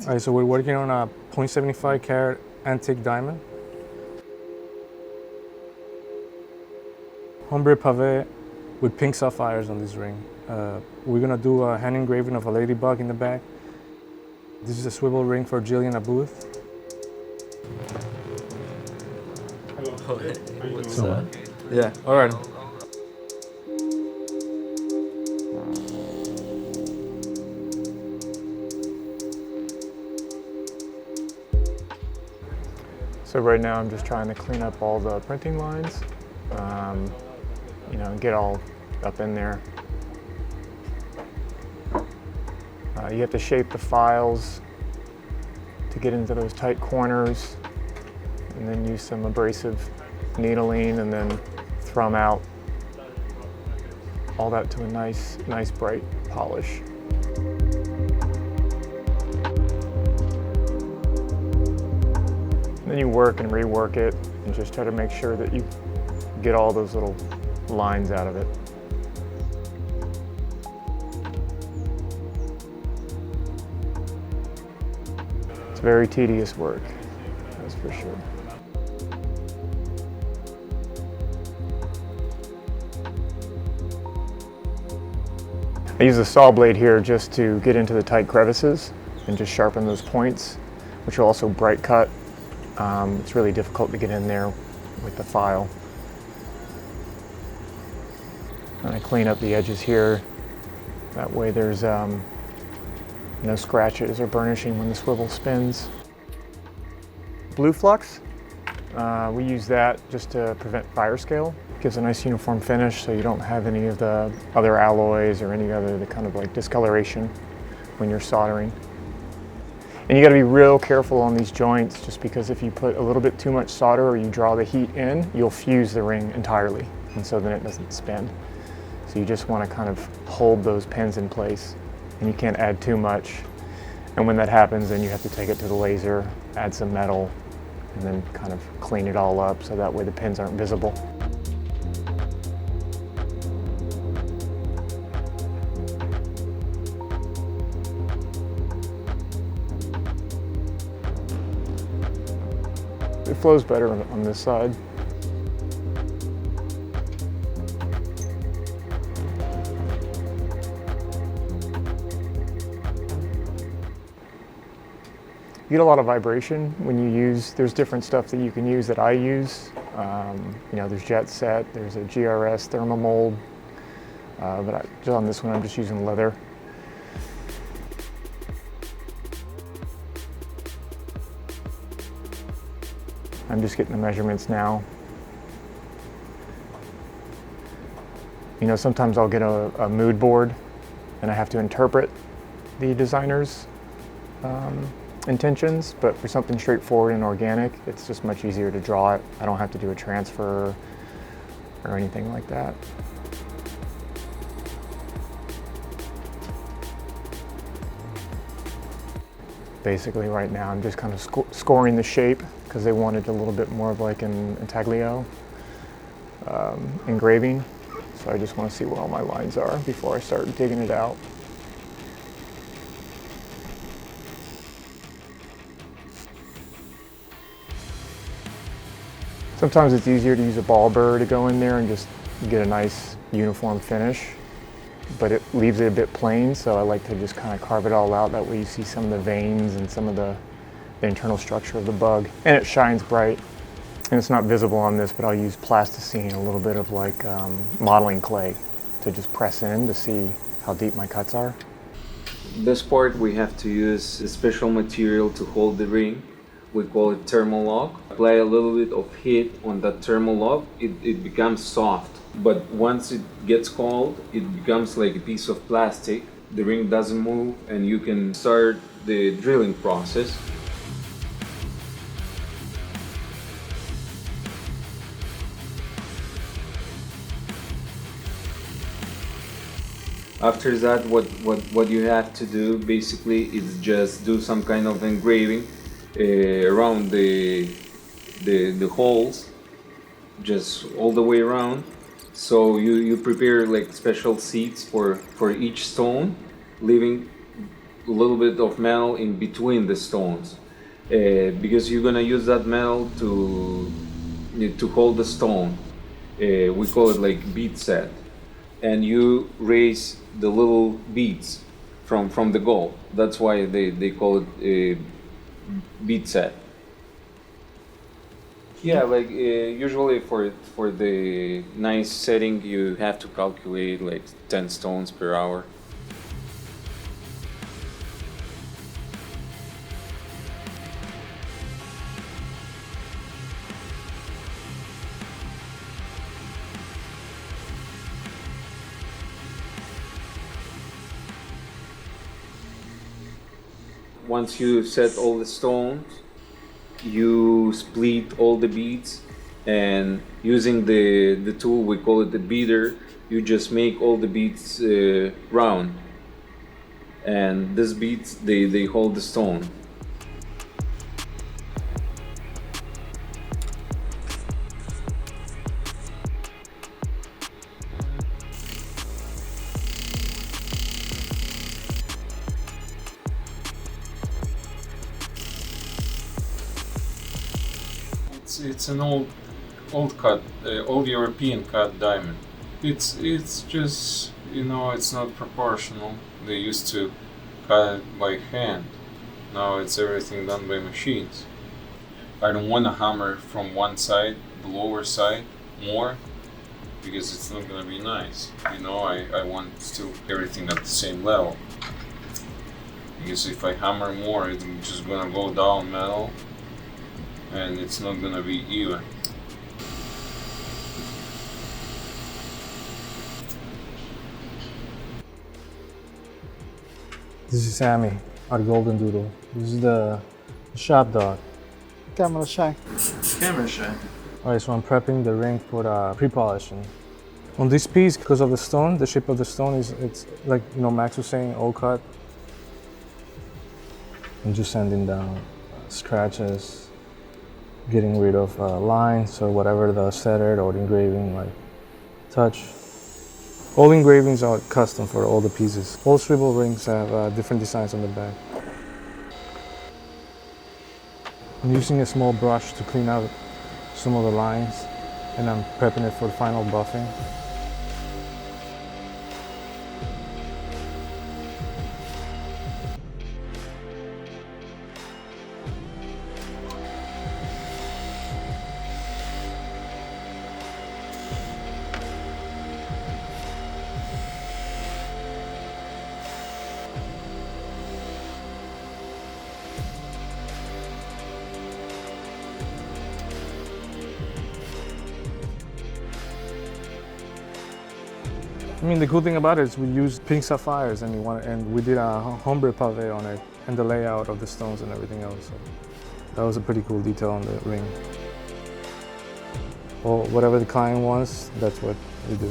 Alright, so we're working on a 0.75 carat antique diamond. Ombré pavé with pink sapphires on this ring. We're gonna do a hand engraving of a ladybug in the back. This is a swivel ring for Jillian Abuth. What's that? Yeah, alright. So right now I'm just trying to clean up all the printing lines, and get all up in there. You have to shape the files to get into those tight corners, and then use some abrasive needling, and then thrum out all that to a nice bright polish. Then you work and rework it and just try to make sure that you get all those little lines out of it. It's very tedious work, that's for sure. I use the saw blade here just to get into the tight crevices and just sharpen those points, which will also bright cut. It's really difficult to get in there with the file. And I clean up the edges here. That way there's no scratches or burnishing when the swivel spins. Blue flux, we use that just to prevent fire scale. Gives a nice uniform finish so you don't have any of the other alloys or any other kind of like discoloration when you're soldering. And you got to be real careful on these joints, just because if you put a little bit too much solder or you draw the heat in, you'll fuse the ring entirely, and so then it doesn't spin. So you just want to kind of hold those pins in place, and you can't add too much. And when that happens, then you have to take it to the laser, add some metal, and then kind of clean it all up so that way the pins aren't visible. It flows better on this side. You get a lot of vibration when you use, there's different stuff that you can use that I use. There's jet set, there's a GRS thermomold, but just on this one I'm just using leather. I'm just getting the measurements now. Sometimes I'll get a mood board and I have to interpret the designer's intentions, but for something straightforward and organic, it's just much easier to draw it. I don't have to do a transfer or anything like that. Basically right now I'm just kind of scoring the shape, because they wanted a little bit more of like an intaglio engraving. So I just want to see where all my lines are before I start digging it out. Sometimes it's easier to use a ball burr to go in there and just get a nice uniform finish, but it leaves it a bit plain, so I like to just kind of carve it all out. That way you see some of the veins and some of the internal structure of the bug, and it shines bright. And it's not visible on this, but I'll use plasticine, a little bit of like modeling clay, to just press in to see how deep my cuts are. This part we have to use a special material to hold the ring. We call it thermal lock. Apply a little bit of heat on that thermal lock, it becomes soft. But once it gets cold, it becomes like a piece of plastic. The ring doesn't move, and you can start the drilling process. After that, what you have to do basically is just do some kind of engraving around the holes, just all the way around. So you prepare like special seats for each stone, leaving little bit of metal in between the stones, because you're gonna use that metal to hold the stone. We call it like bead set, and you raise the little beads from the gold. That's why they call it a bead set. Yeah, like usually for the nice setting, you have to calculate like 10 stones per hour. Once you set all the stones, you split all the beads, and using the tool, we call it the beater, you just make all the beads round, and these beads they hold the stone. It's an old cut, old European cut diamond. It's just, it's not proportional. They used to cut it by hand. Now it's everything done by machines. I don't want to hammer from one side, the lower side, more, because it's not gonna be nice. I want still everything at the same level. Because if I hammer more, it's just gonna go down metal, and it's not gonna be even. This is Sammy, our golden doodle. This is the shop dog. Camera shy. Camera shy. Alright, so I'm prepping the ring for the pre-polishing. On this piece, because of the stone, the shape of the stone it's like, Max was saying, old cut. I'm just sanding down scratches, getting rid of lines or whatever the setter or the engraving might touch. All engravings are custom for all the pieces. All Swivel rings have different designs on the back. I'm using a small brush to clean out some of the lines, and I'm prepping it for final buffing. I mean, the cool thing about it is we used pink sapphires, and we did a ombré pavé on it, and the layout of the stones and everything else. So that was a pretty cool detail on the ring. Well, whatever the client wants, that's what we do.